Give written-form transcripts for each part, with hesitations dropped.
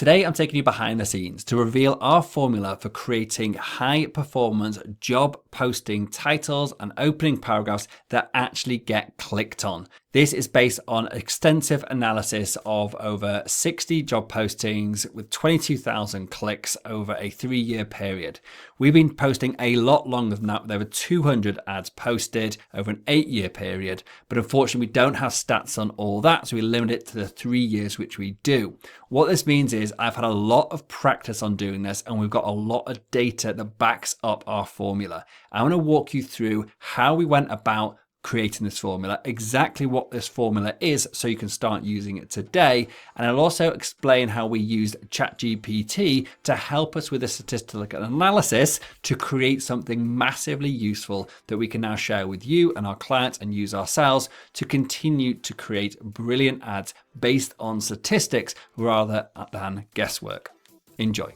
Today, I'm taking you behind the scenes to reveal our formula for creating high performance job posting titles and opening paragraphs that actually get clicked on. This is based on extensive analysis of over 60 job postings with 22,000 clicks over a 3-year period. We've been posting a lot longer than that with over 200 ads posted over an 8-year period, but unfortunately we don't have stats on all that, so we limit it to the 3 years which we do. What this means is I've had a lot of practice on doing this and we've got a lot of data that backs up our formula. I want to walk you through how we went about creating this formula, exactly what this formula is so you can start using it today. And I'll also explain how we used ChatGPT to help us with a statistical analysis to create something massively useful that we can now share with you and our clients and use ourselves to continue to create brilliant ads based on statistics rather than guesswork. Enjoy.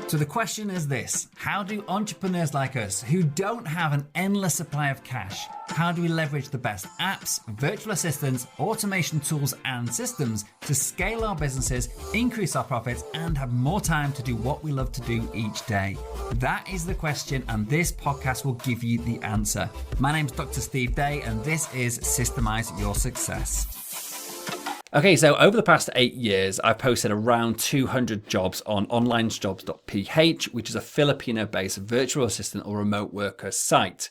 So the question is this: how do entrepreneurs like us who don't have an endless supply of cash, how do we leverage the best apps, virtual assistants, automation tools and systems to scale our businesses, increase our profits and have more time to do what we love to do each day? That is the question, and this podcast will give you the answer. My name's Dr. Steve Day and this is Systemize Your Success. Okay, so over the past 8 years, I've posted around 200 jobs on onlinejobs.ph, which is a Filipino-based virtual assistant or remote worker site.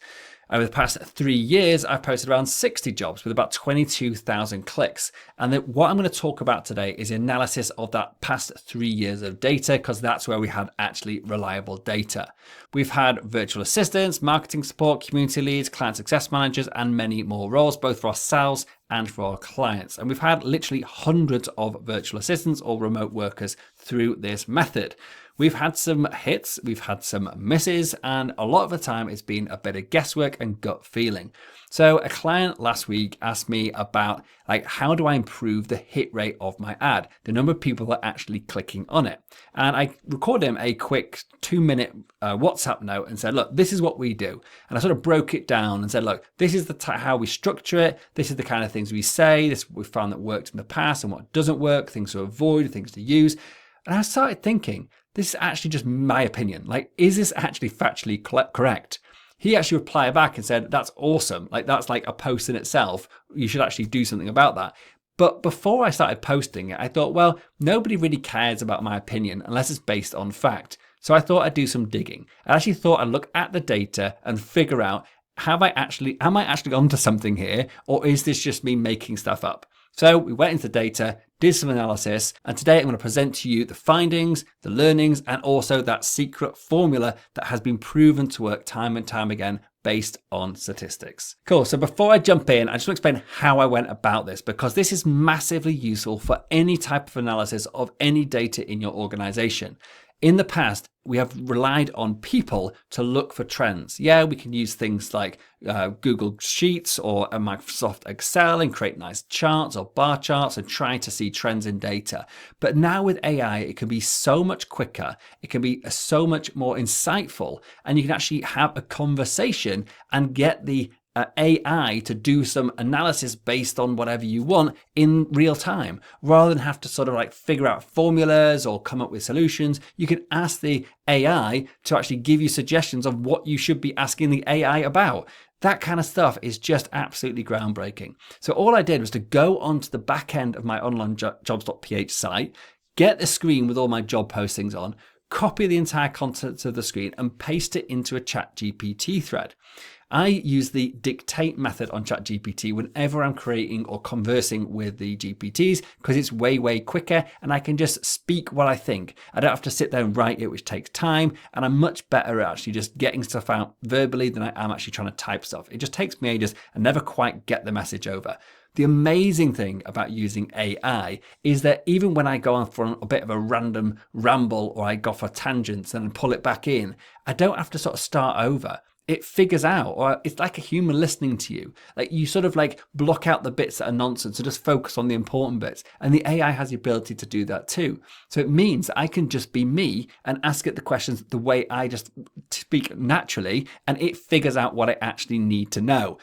Over the past 3 years, I've posted around 60 jobs with about 22,000 clicks. And what I'm going to talk about today is the analysis of that past 3 years of data, because that's where we had actually reliable data. We've had virtual assistants, marketing support, community leads, client success managers, and many more roles, both for ourselves and for our clients. And we've had literally hundreds of virtual assistants or remote workers through this method. We've had some hits, we've had some misses, and a lot of the time it's been a bit of guesswork and gut feeling. So a client last week asked me about how do I improve the hit rate of my ad, the number of people that are actually clicking on it. And I recorded him a quick 2-minute WhatsApp note and said, look, this is what we do. And I sort of broke it down and said, look, this is how we structure it. This is the kind of things we say. This we found that worked in the past and what doesn't work, things to avoid, things to use. And I started thinking, this is actually just my opinion. Is this actually factually correct? He actually replied back and said, that's awesome. That's like a post in itself. You should actually do something about that. But before I started posting it, I thought, well, nobody really cares about my opinion unless it's based on fact. So I thought I'd do some digging. I actually thought I'd look at the data and figure out, am I actually onto something here? Or is this just me making stuff up? So we went into data, did some analysis, and today I'm going to present to you the findings, the learnings, and also that secret formula that has been proven to work time and time again based on statistics. Cool, so before I jump in, I just want to explain how I went about this, because this is massively useful for any type of analysis of any data in your organization. In the past, we have relied on people to look for trends. Yeah, we can use things like Google Sheets or a Microsoft Excel and create nice charts or bar charts and try to see trends in data. But now with AI, it can be so much quicker. It can be so much more insightful, and you can actually have a conversation and get the AI to do some analysis based on whatever you want in real time, rather than have to sort of figure out formulas or come up with solutions. You can ask the AI to actually give you suggestions of what you should be asking the AI about. That kind of stuff is just absolutely groundbreaking. So all I did was to go onto the back end of my onlinejobs.ph site, get the screen with all my job postings on, copy the entire contents of the screen and paste it into a ChatGPT thread. I use the dictate method on ChatGPT whenever I'm creating or conversing with the GPTs, because it's way, way quicker and I can just speak what I think. I don't have to sit there and write it, which takes time, and I'm much better at actually just getting stuff out verbally than I am actually trying to type stuff. It just takes me ages and never quite get the message over. The amazing thing about using AI is that even when I go on for a bit of a random ramble or I go for tangents and pull it back in, I don't have to sort of start over. It figures out, or it's like a human listening to you. You sort of block out the bits that are nonsense and just focus on the important bits. And the AI has the ability to do that too. So it means I can just be me and ask it the questions the way I just speak naturally, and it figures out what I actually need to know.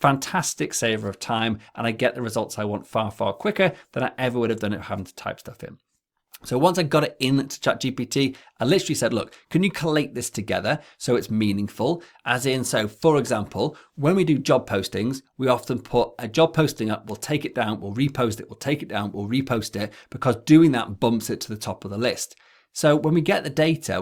Fantastic saver of time, and I get the results I want far, far quicker than I ever would have done it having to type stuff in. So once I got it into ChatGPT, I literally said, look, can you collate this together so it's meaningful? As in, so for example, when we do job postings, we often put a job posting up, we'll take it down, we'll repost it, we'll take it down, we'll repost it, because doing that bumps it to the top of the list. So when we get the data,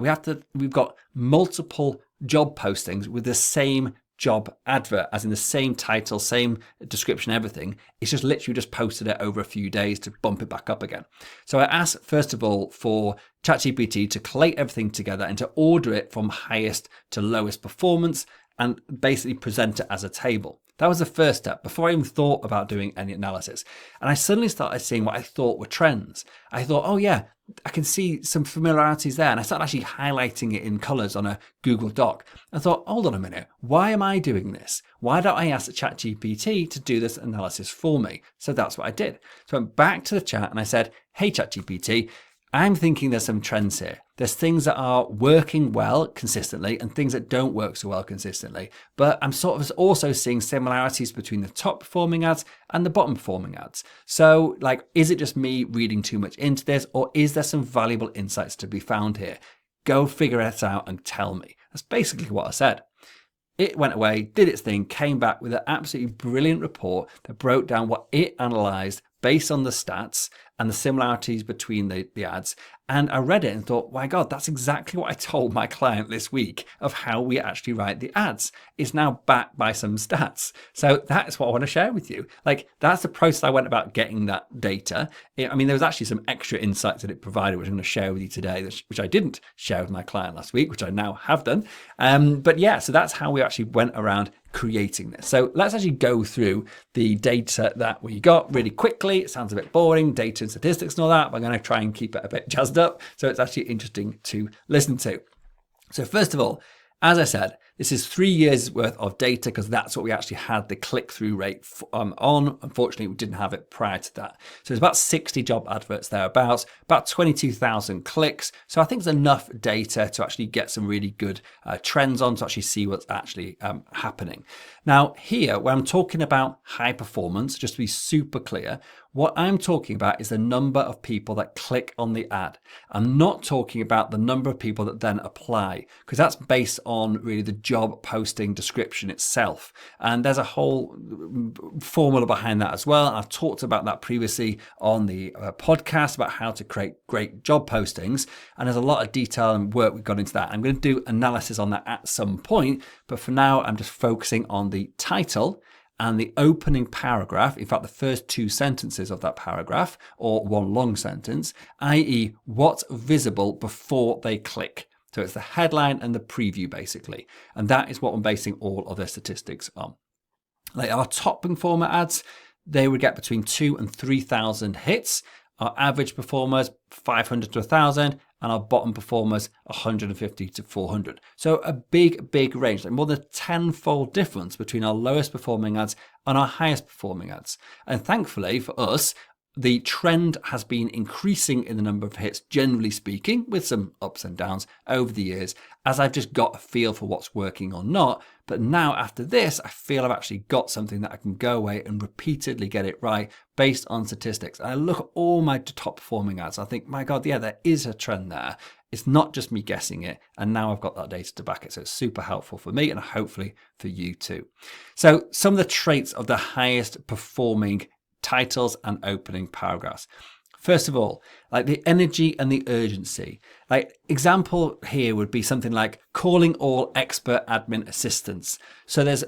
we've got multiple job postings with the same job advert, as in the same title, same description, everything. It's just literally just posted it over a few days to bump it back up again. So I asked, first of all, for ChatGPT to collate everything together and to order it from highest to lowest performance and basically present it as a table. That was the first step before I even thought about doing any analysis. And I suddenly started seeing what I thought were trends. I thought, oh yeah, I can see some familiarities there. And I started actually highlighting it in colors on a Google Doc. I thought, hold on a minute, why am I doing this? Why don't I ask the ChatGPT to do this analysis for me? So that's what I did. So I went back to the chat and I said, hey ChatGPT, I'm thinking there's some trends here. There's things that are working well consistently and things that don't work so well consistently. But I'm sort of also seeing similarities between the top performing ads and the bottom performing ads. So like, is it just me reading too much into this, or is there some valuable insights to be found here? Go figure it out and tell me. That's basically what I said. It went away, did its thing, came back with an absolutely brilliant report that broke down what it analyzed based on the stats and the similarities between the ads. And I read it and thought, my God, that's exactly what I told my client this week of how we actually write the ads. It's now backed by some stats. So that's what I want to share with you. Like, that's the process I went about getting that data. I mean, there was actually some extra insights that it provided, which I'm going to share with you today, which I didn't share with my client last week, which I now have done. But yeah, so that's how we actually went around creating this. So let's actually go through the data that we got really quickly. It sounds a bit boring, data and statistics and all that, but I'm going to try and keep it a bit jazzed up so it's actually interesting to listen to. So first of all, as I said, this is 3 years worth of data because that's what we actually had the click-through rate on. Unfortunately, we didn't have it prior to that. So it's about 60 job adverts thereabouts, about 22,000 clicks. So I think it's enough data to actually get some really good trends on to actually see what's actually happening. Now here, when I'm talking about high performance, just to be super clear, what I'm talking about is the number of people that click on the ad. I'm not talking about the number of people that then apply, because that's based on really the job posting description itself. And there's a whole formula behind that as well. I've talked about that previously on the podcast about how to create great job postings. And there's a lot of detail and work we've got into that. I'm going to do analysis on that at some point. But for now, I'm just focusing on the title and the opening paragraph, in fact, the first 2 sentences of that paragraph, or one long sentence, i.e. what's visible before they click. So it's the headline and the preview, basically. And that is what I'm basing all of their statistics on. Like our top performer ads, they would get between 2,000 and 3,000 hits. Our average performers, 500 to 1,000, and our bottom performers, 150 to 400. So a big range, like more than a 10-fold difference between our lowest performing ads and our highest performing ads. And thankfully for us, the trend has been increasing in the number of hits, generally speaking, with some ups and downs over the years, as I've just got a feel for what's working or not. But now after this, I feel I've actually got something that I can go away and repeatedly get it right based on statistics. And I look at all my top performing ads. I think, my God, yeah, there is a trend there. It's not just me guessing it. And now I've got that data to back it. So it's super helpful for me and hopefully for you too. So some of the traits of the highest performing titles and opening paragraphs. First of all, like the energy and the urgency. Like example here would be something like calling all expert admin assistants. So there's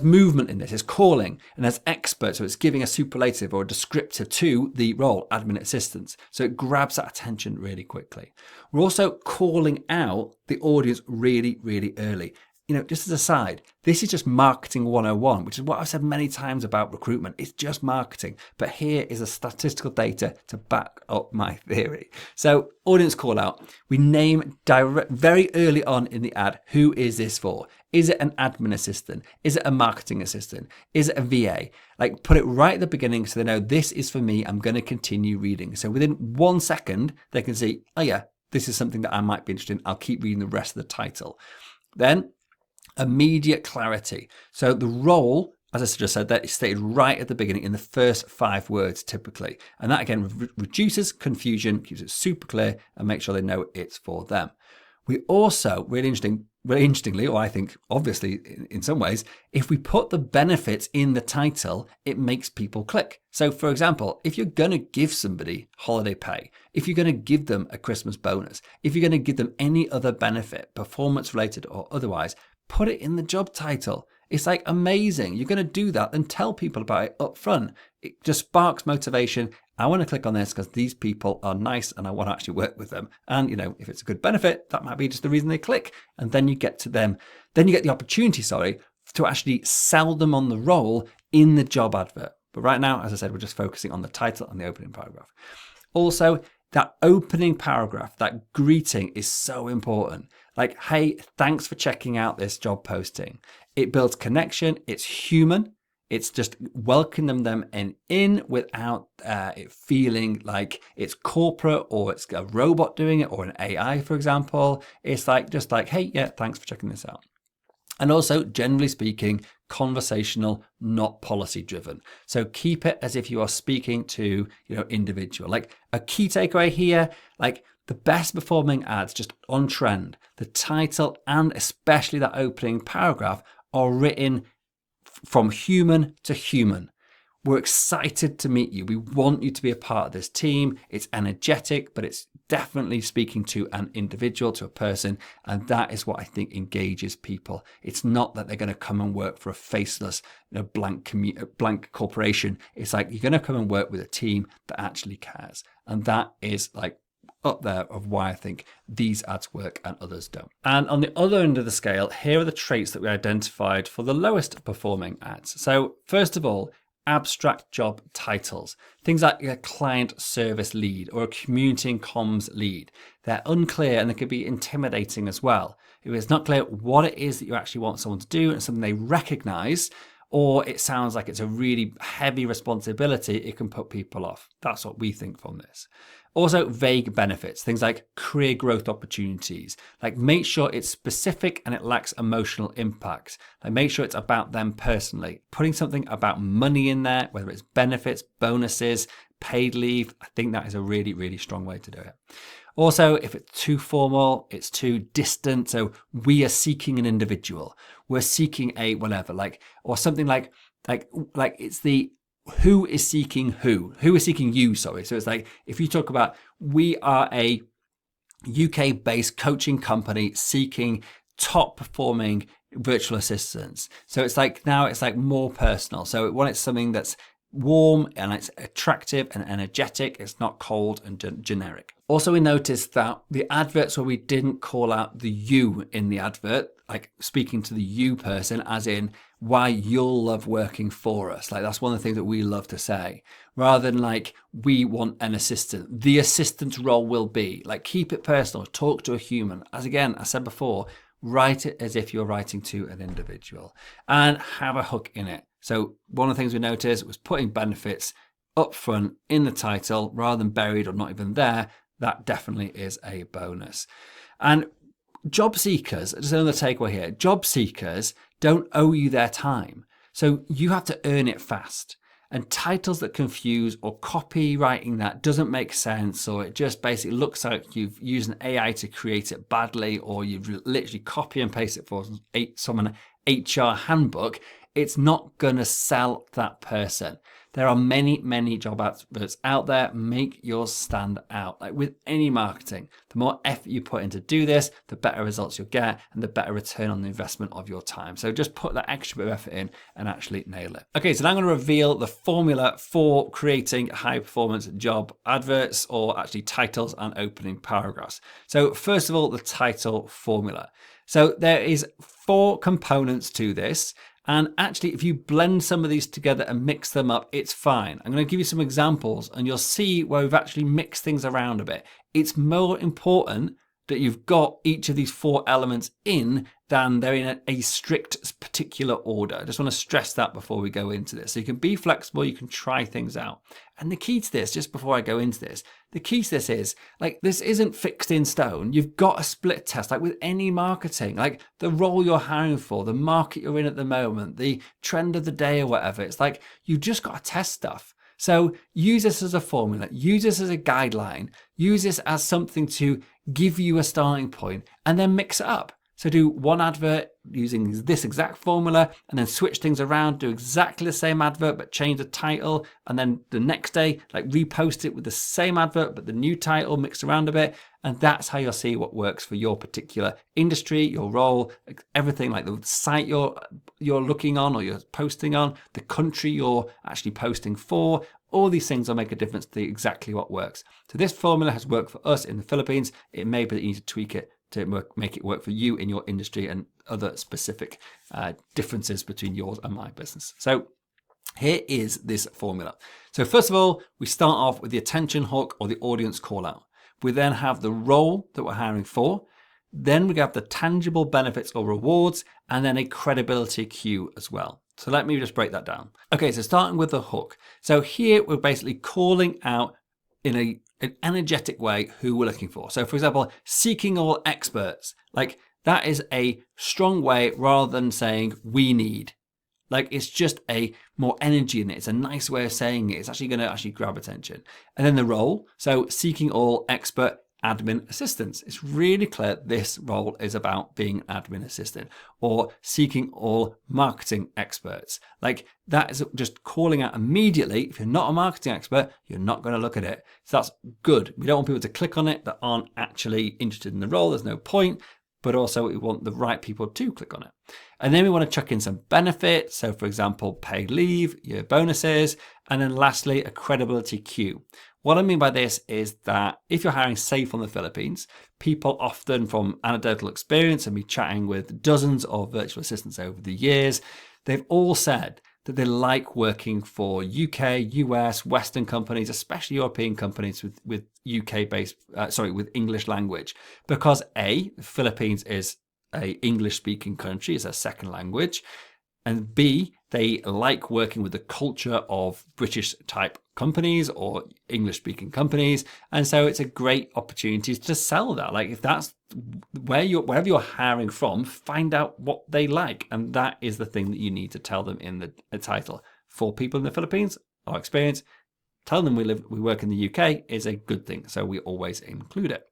movement in this. It's calling and there's expert. So it's giving a superlative or a descriptive to the role, admin assistants. So it grabs that attention really quickly. We're also calling out the audience really early. You know, just as a side, this is just marketing 101, which is what I've said many times about recruitment. It's just marketing. But here is a statistical data to back up my theory. So audience call out, we name very early on in the ad, who is this for? Is it an admin assistant? Is it a marketing assistant? Is it a VA? Like put it right at the beginning so they know this is for me. I'm going to continue reading. So within 1 second, they can see, oh yeah, this is something that I might be interested in. I'll keep reading the rest of the title. Then immediate clarity. So the role as I just said, that is stated right at the beginning in the first 5 words typically. And that again reduces confusion, keeps it super clear, and makes sure they know it's for them. We also, really interestingly, or I think obviously in some ways, if we put the benefits in the title, it makes people click. So for example, if you're going to give somebody holiday pay, if you're going to give them a Christmas bonus, if you're going to give them any other benefit, performance related or otherwise, put it in the job title. It's like amazing. You're going to do that, then tell people about it up front. It just sparks motivation. I want to click on this because these people are nice and I want to actually work with them. And if it's a good benefit, that might be just the reason they click. And then you get to them. Then you get the opportunity, to actually sell them on the role in the job advert. But right now, as I said, we're just focusing on the title and the opening paragraph. Also, that opening paragraph, that greeting is so important. Like, hey, thanks for checking out this job posting. It builds connection. It's human. It's just welcoming them in without it feeling like it's corporate or it's a robot doing it or an AI, for example. It's just like, hey, yeah, thanks for checking this out. And also, generally speaking, conversational, not policy driven. So keep it as if you are speaking to, individual. Like a key takeaway here, like the best performing ads just on trend, the title and especially that opening paragraph are written from human to human. We're excited to meet you. We want you to be a part of this team. It's energetic, but it's definitely speaking to an individual, to a person. And that is what I think engages people. It's not that they're going to come and work for a faceless, blank corporation. It's like you're going to come and work with a team that actually cares. And that is like up there of why I think these ads work and others don't. And on the other end of the scale, here are the traits that we identified for the lowest performing ads. So first of all, abstract job titles. Things like a client service lead or a community and comms lead. They're unclear and they could be intimidating as well. If it's not clear what it is that you actually want someone to do and something they recognize, or it sounds like it's a really heavy responsibility, it can put people off. That's what we think from this. Also, vague benefits, things like career growth opportunities. Like make sure it's specific and it lacks emotional impact. Like make sure it's about them personally. Putting something about money in there, whether it's benefits, bonuses, paid leave, I think that is a really, really strong way to do it. Also, if it's too formal, it's too distant. So we are seeking an individual. We're seeking a whatever, or something like it's the who is seeking who is seeking you, sorry. So it's like, if you talk about, we are a UK based coaching company seeking top performing virtual assistants. So it's like, now it's like more personal. So when it's something that's warm and it's attractive and energetic, it's not cold and generic. Also, we noticed that the adverts where we didn't call out the you in the advert, like speaking to the you person, as in why you'll love working for us. Like that's one of the things that we love to say, rather than like, we want an assistant. The assistant's role will be, like, keep it personal, talk to a human. As again, I said before, write it as if you're writing to an individual and have a hook in it. So one of the things we noticed was putting benefits up front in the title rather than buried or not even there. That definitely is a bonus. And job seekers, just another takeaway here, job seekers don't owe you their time. So you have to earn it fast. And titles that confuse or copywriting that doesn't make sense, or it just basically looks like you've used an AI to create it badly, or you've literally copy and paste it for someone HR handbook, it's not going to sell that person. There are many, many job adverts out there. Make yours stand out. Like with any marketing, the more effort you put in to do this, the better results you'll get and the better return on the investment of your time. So just put that extra bit of effort in and actually nail it. Okay, so now I'm going to reveal the formula for creating high performance job adverts, or actually titles and opening paragraphs. So first of all, the title formula. So there is 4 components to this. And actually, if you blend some of these together and mix them up, it's fine. I'm going to give you some examples and you'll see where we've actually mixed things around a bit. It's more important that you've got each of these 4 elements in than they're in a strict particular order. I just want to stress that before we go into this. So you can be flexible, you can try things out. And the key to this, just before I go into this, the key to this is, like, this isn't fixed in stone. You've got a split test, like with any marketing, like the role you're hiring for, the market you're in at the moment, the trend of the day or whatever. It's like, you just got to test stuff. So use this as a formula, use this as a guideline, use this as something to give you a starting point, and then mix it up. So do one advert using this exact formula, and then switch things around, do exactly the same advert, but change the title. And then the next day, like, repost it with the same advert, but the new title mixed around a bit. And that's how you'll see what works for your particular industry, your role, everything, like the site you're looking on or you're posting on, the country you're actually posting for. All these things will make a difference to exactly what works. So this formula has worked for us in the Philippines. It may be that you need to tweak it to make it work for you in your industry and other specific differences between yours and my business. So here is this formula. So first of all, we start off with the attention hook or the audience call out. We then have the role that we're hiring for. Then we have the tangible benefits or rewards, and then a credibility cue as well. So let me just break that down. Okay, so starting with the hook. So here we're basically calling out in an energetic way who we're looking for. So for example, seeking all experts, like that is a strong way rather than saying we need. Like, it's just a more energy in it. It's a nice way of saying it. It's actually going to grab attention. And then the role. So seeking all expert admin assistants. It's really clear this role is about being an admin assistant, or seeking all marketing experts. Like, that is just calling out immediately. If you're not a marketing expert, you're not going to look at it. So that's good. We don't want people to click on it that aren't actually interested in the role. There's no point. But also we want the right people to click on it. And then we want to chuck in some benefits. So for example, paid leave, your bonuses, and then lastly, a credibility cue. What I mean by this is that if you're hiring, say, from the Philippines, people often, from anecdotal experience and me chatting with dozens of virtual assistants over the years, they've all said that they like working for UK, US, Western companies, especially European companies with with English language, because A, the Philippines is a English-speaking country, it's a second language, and B, they like working with the culture of British-type companies or English-speaking companies, and so it's a great opportunity to sell that. Like, if that's wherever you're hiring from, find out what they like, and that is the thing that you need to tell them in the title. For people in the Philippines, our experience, tell them we work in the UK is a good thing, so we always include it.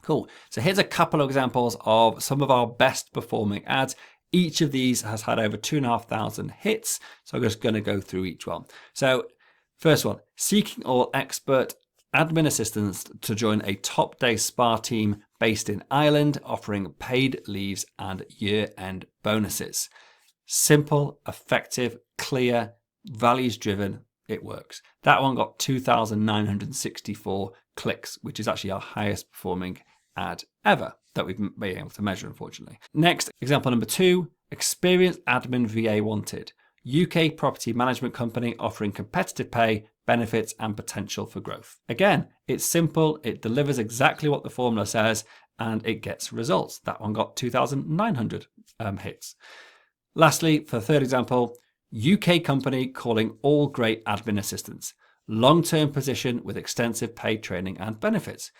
Cool. So here's a couple of examples of some of our best performing ads. Each of these has had over 2,500 hits, so I'm just going to go through each one. So first one, seeking all expert admin assistants to join a top day spa team based in Ireland, offering paid leaves and year-end bonuses. Simple, effective, clear, values-driven. It works. That one got 2,964 clicks, which is actually our highest performing ad ever that we've been able to measure, unfortunately. Next, example number 2, experienced admin VA wanted. UK property management company offering competitive pay, benefits, and potential for growth. Again, it's simple, it delivers exactly what the formula says, and it gets results. That one got 2,900 hits. Lastly, for the third example, UK company calling all great admin assistants. Long-term position with extensive paid training and benefits.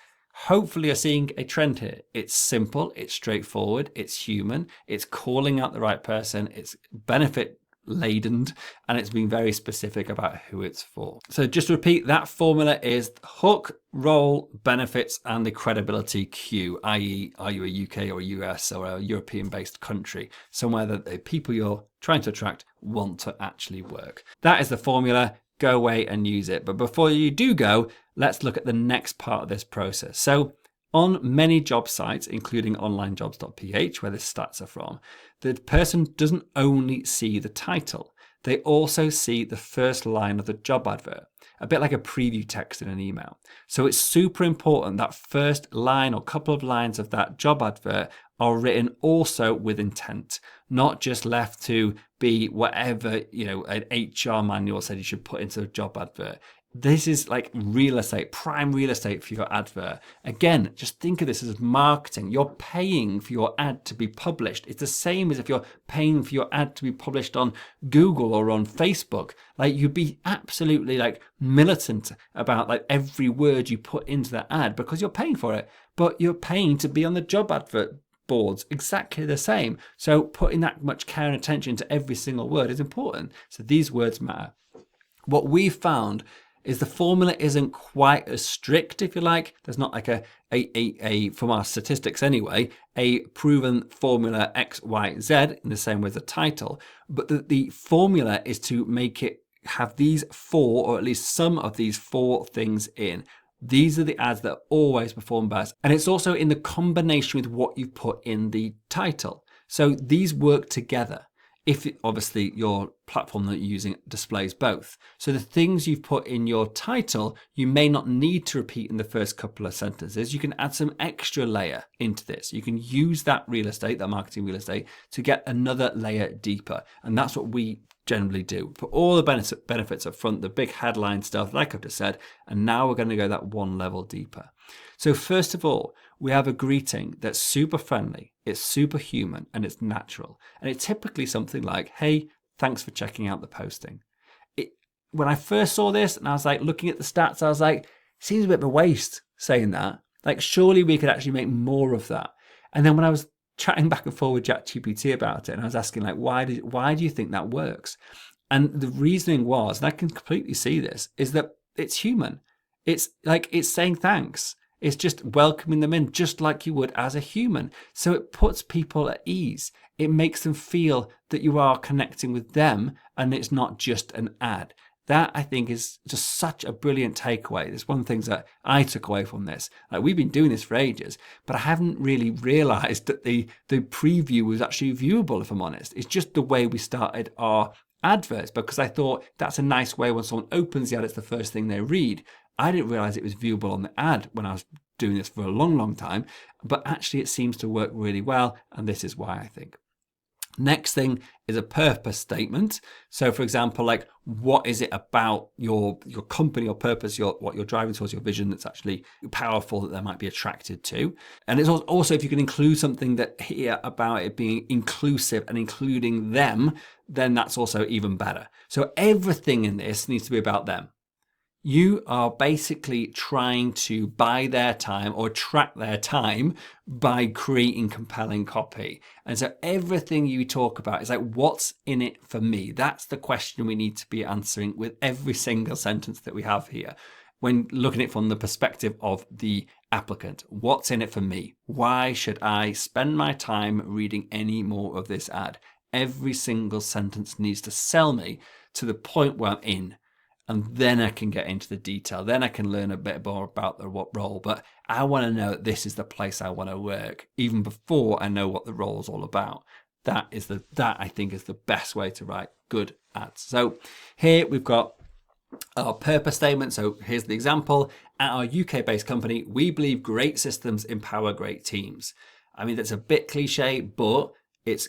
Hopefully you're seeing a trend here. It's simple, it's straightforward, it's human, it's calling out the right person, it's benefit laden, and it's being very specific about who it's for. So just to repeat, that formula is hook, role, benefits, and the credibility cue, i.e. are you a UK or a US or a European-based country, somewhere that the people you're trying to attract want to actually work. That is the formula. Go away and use it. But before you do go, let's look at the next part of this process. So on many job sites, including onlinejobs.ph, where the stats are from, the person doesn't only see the title, they also see the first line of the job advert, a bit like a preview text in an email. So it's super important that first line or couple of lines of that job advert are written also with intent, not just left to be whatever, an HR manual said you should put into a job advert. This is like real estate, prime real estate for your advert. Again, just think of this as marketing. You're paying for your ad to be published. It's the same as if you're paying for your ad to be published on Google or on Facebook. Like, you'd be absolutely like militant about like every word you put into that ad because you're paying for it, but you're paying to be on the job advert boards, exactly the same. So putting that much care and attention to every single word is important. So these words matter. What we found is the formula isn't quite as strict, if you like. There's not like a from our statistics anyway, a proven formula X, Y, Z in the same way as the title. But the formula is to make it have these 4, or at least some of these 4 things in. These are the ads that always perform best. And it's also in the combination with what you put in the title. So these work together. If obviously your platform that you're using displays both. So the things you've put in your title, you may not need to repeat in the first couple of sentences. You can add some extra layer into this. You can use that real estate, that marketing real estate, to get another layer deeper. And that's what we generally do. Put all the benefits up front, the big headline stuff, like I've just said, and now we're going to go that one level deeper. So first of all, we have a greeting that's super friendly, it's super human, and it's natural. And it's typically something like, hey, thanks for checking out the posting. When I first saw this and I was like looking at the stats, I was like, seems a bit of a waste saying that. Like, surely we could actually make more of that. And then when I was chatting back and forth with ChatGPT about it, and I was asking, like, why do you think that works? And the reasoning was, and I can completely see this, is that it's human. It's like, it's saying thanks. It's just welcoming them in just like you would as a human. So it puts people at ease. It makes them feel that you are connecting with them and it's not just an ad. That, I think, is just such a brilliant takeaway. It's one of the things that I took away from this. Like, we've been doing this for ages, but I haven't really realized that the preview was actually viewable, if I'm honest. It's just the way we started our adverts, because I thought that's a nice way when someone opens the ad, it's the first thing they read. I didn't realize it was viewable on the ad when I was doing this for a long, long time, but actually it seems to work really well, and this is why, I think. Next thing is a purpose statement. So for example, like, what is it about your company or purpose, what you're driving towards, your vision, that's actually powerful that they might be attracted to? And it's also, if you can include something that here about it being inclusive and including them, then that's also even better. So everything in this needs to be about them. You are basically trying to buy their time or track their time by creating compelling copy. And so everything you talk about is like, what's in it for me? That's the question we need to be answering with every single sentence that we have here. When looking at it from the perspective of the applicant, what's in it for me? Why should I spend my time reading any more of this ad? Every single sentence needs to sell me to the point where I'm in. And then I can get into the detail. Then I can learn a bit more about the role. But I want to know that this is the place I want to work, even before I know what the role is all about. That I think is the best way to write good ads. So here we've got our purpose statement. So here's the example. At our UK-based company, we believe great systems empower great teams. I mean, that's a bit cliche, but it's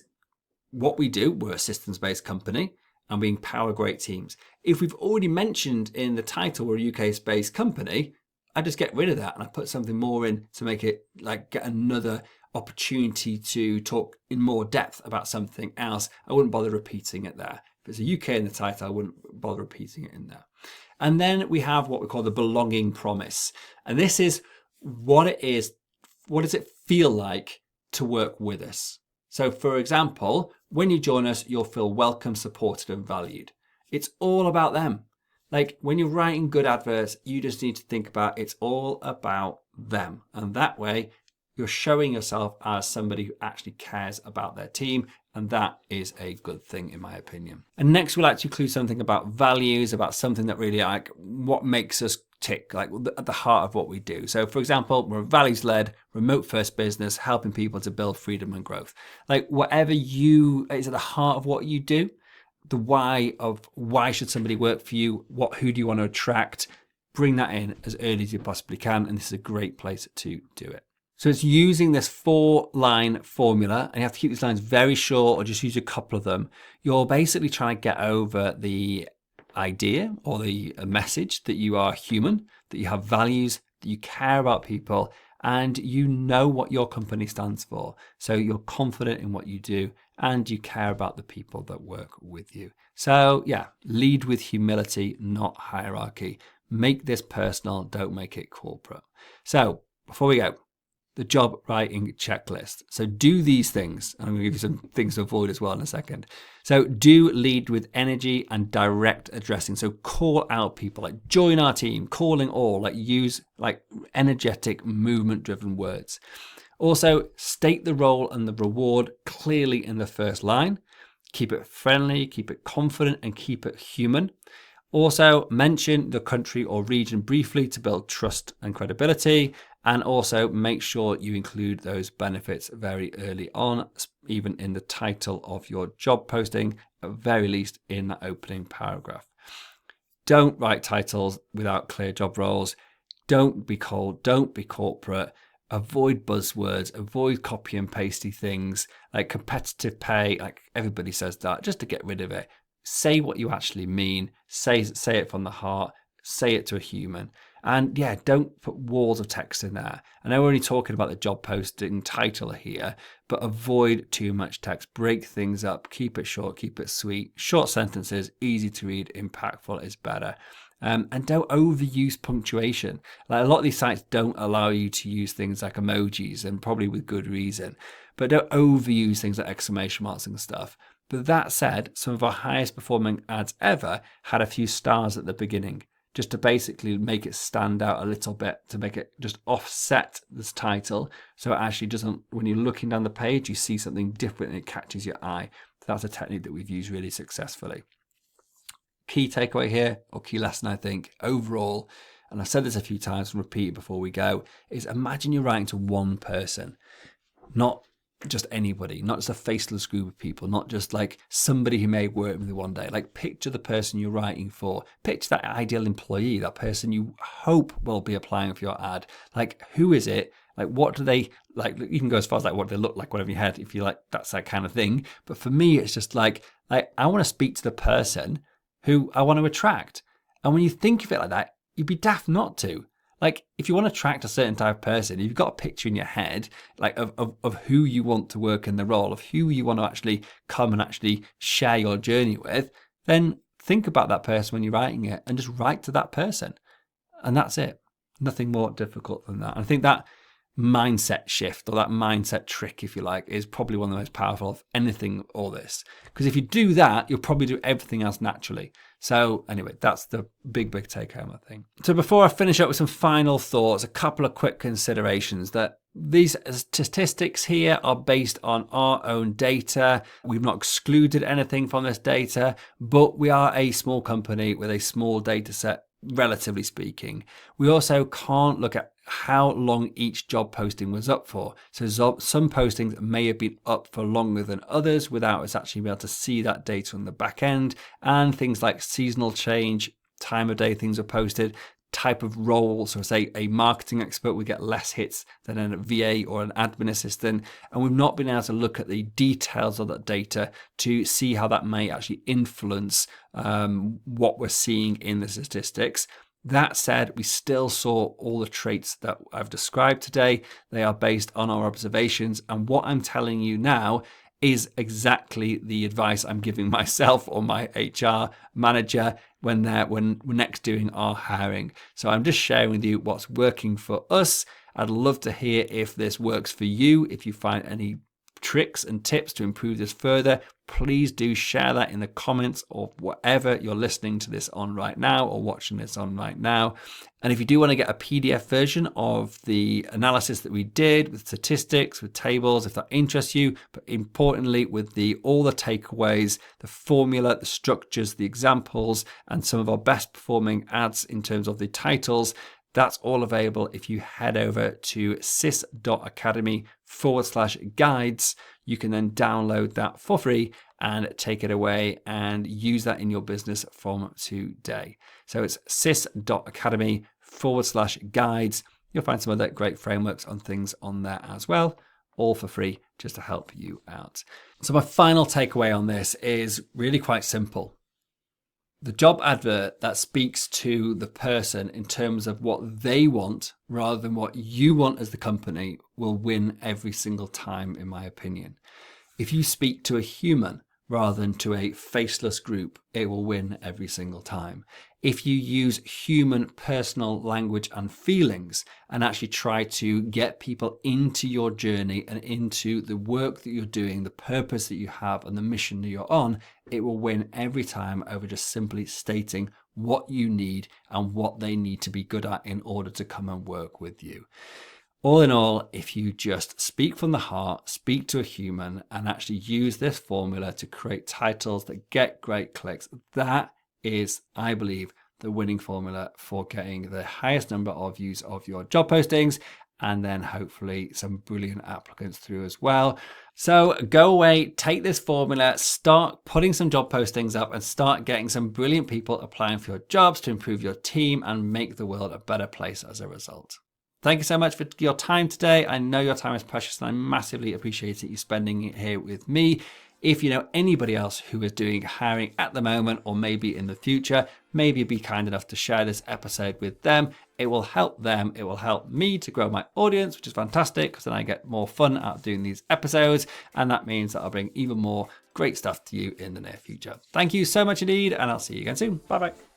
what we do. We're a systems-based company, and we empower great teams. If we've already mentioned in the title we're a UK-based company, I just get rid of that and I put something more in to make it like get another opportunity to talk in more depth about something else. I wouldn't bother repeating it there. If it's a UK in the title, I wouldn't bother repeating it in there. And then we have what we call the belonging promise. And this is what it is. What does it feel like to work with us? So for example, when you join us, you'll feel welcome, supported, and valued. It's all about them. Like, when you're writing good adverts, you just need to think about it's all about them. And that way, you're showing yourself as somebody who actually cares about their team. And that is a good thing, in my opinion. And next, we'll actually include something about values, about something that really, like, what makes us tick, like at the heart of what we do. So for example, we're a values-led, remote-first business, helping people to build freedom and growth. Like, whatever is at the heart of what you do, the why of why should somebody work for you, who do you want to attract, bring that in as early as you possibly can. And this is a great place to do it. So it's using this 4-line formula, and you have to keep these lines very short or just use a couple of them. You're basically trying to get over the idea or the message that you are human, that you have values, that you care about people, and you know what your company stands for. So you're confident in what you do and you care about the people that work with you. So yeah, lead with humility, not hierarchy. Make this personal, don't make it corporate. So before we go, the job writing checklist. So do these things. I'm going to give you some things to avoid as well in a second. So do lead with energy and direct addressing. So call out people, like join our team, calling all, like use like energetic movement driven words. Also state the role and the reward clearly in the first line. Keep it friendly, keep it confident, and keep it human. Also mention the country or region briefly to build trust and credibility, and also make sure you include those benefits very early on, even in the title of your job posting, at very least in that opening paragraph. Don't write titles without clear job roles. Don't be cold, don't be corporate. Avoid buzzwords, avoid copy and pasty things like competitive pay, like everybody says that, just to get rid of it. Say what you actually mean, say it from the heart, say it to a human. And yeah, don't put walls of text in there. I know we're only talking about the job posting title here, but avoid too much text. Break things up, keep it short, keep it sweet. Short sentences, easy to read, impactful is better. And don't overuse punctuation. Like a lot of these sites don't allow you to use things like emojis, and probably with good reason. But don't overuse things like exclamation marks and stuff. But that said, some of our highest performing ads ever had a few stars at the beginning, just to basically make it stand out a little bit, to make it just offset this title. So it actually doesn't, when you're looking down the page, you see something different and it catches your eye. So that's a technique that we've used really successfully. Key takeaway here, or key lesson, I think, overall, and I've said this a few times and repeat it before we go, is imagine you're writing to one person, not just anybody, not just a faceless group of people, not just like somebody who may work with you one day. Like picture the person you're writing for, picture that ideal employee, that person you hope will be applying for your ad. Like who is it? Like what do they like? You can go as far as like what they look like, whatever you had, if you like, that's that kind of thing. But for me, it's just like I want to speak to the person who I want to attract. And when you think of it like that, you'd be daft not to. Like if you want to attract a certain type of person, you've got a picture in your head like of who you want to work in the role, of who you want to actually come and actually share your journey with, then think about that person when you're writing it and just write to that person. And that's it. Nothing more difficult than that. And I think that mindset shift, or that mindset trick, if you like, is probably one of the most powerful of anything, all this. Because if you do that, you'll probably do everything else naturally. So anyway, that's the big take home, I think. So before I finish up with some final thoughts, a couple of quick considerations. That these statistics here are based on our own data. We've not excluded anything from this data, but we are a small company with a small data set, relatively speaking. We also can't look at how long each job posting was up for. So some postings may have been up for longer than others without us actually being able to see that data on the back end, and things like seasonal change, time of day things are posted, type of role. So say a marketing expert would get less hits than a VA or an admin assistant. And we've not been able to look at the details of that data to see how that may actually influence what we're seeing in the statistics. That said, we still saw all the traits that I've described today. They are based on our observations. And what I'm telling you now is exactly the advice I'm giving myself or my HR manager when we're next doing our hiring. So I'm just sharing with you what's working for us. I'd love to hear if this works for you. If you find any tricks and tips to improve this further, please do share that in the comments of whatever you're listening to this on right now or watching this on right now. And if you do want to get a PDF version of the analysis that we did with statistics, with tables, if that interests you, but importantly with all the takeaways, the formula, the structures, the examples, and some of our best performing ads in terms of the titles, that's all available if you head over to sys.academy/guides. You can then download that for free and take it away and use that in your business from today. So it's sys.academy/guides. You'll find some other great frameworks on things on there as well, all for free, just to help you out. So my final takeaway on this is really quite simple. The job advert that speaks to the person in terms of what they want rather than what you want as the company will win every single time, in my opinion. If you speak to a human rather than to a faceless group, it will win every single time. If you use human personal language and feelings and actually try to get people into your journey and into the work that you're doing, the purpose that you have and the mission that you're on, it will win every time over just simply stating what you need and what they need to be good at in order to come and work with you. All in all, if you just speak from the heart, speak to a human, and actually use this formula to create titles that get great clicks, that is, I believe, the winning formula for getting the highest number of views of your job postings, and then hopefully some brilliant applicants through as well. So go away, take this formula, start putting some job postings up and start getting some brilliant people applying for your jobs to improve your team and make the world a better place as a result. Thank you so much for your time today. I know your time is precious and I massively appreciate you spending it here with me. If you know anybody else who is doing hiring at the moment or maybe in the future, maybe be kind enough to share this episode with them. It will help them. It will help me to grow my audience, which is fantastic because then I get more fun out of doing these episodes. And that means that I'll bring even more great stuff to you in the near future. Thank you so much indeed. And I'll see you again soon. Bye bye.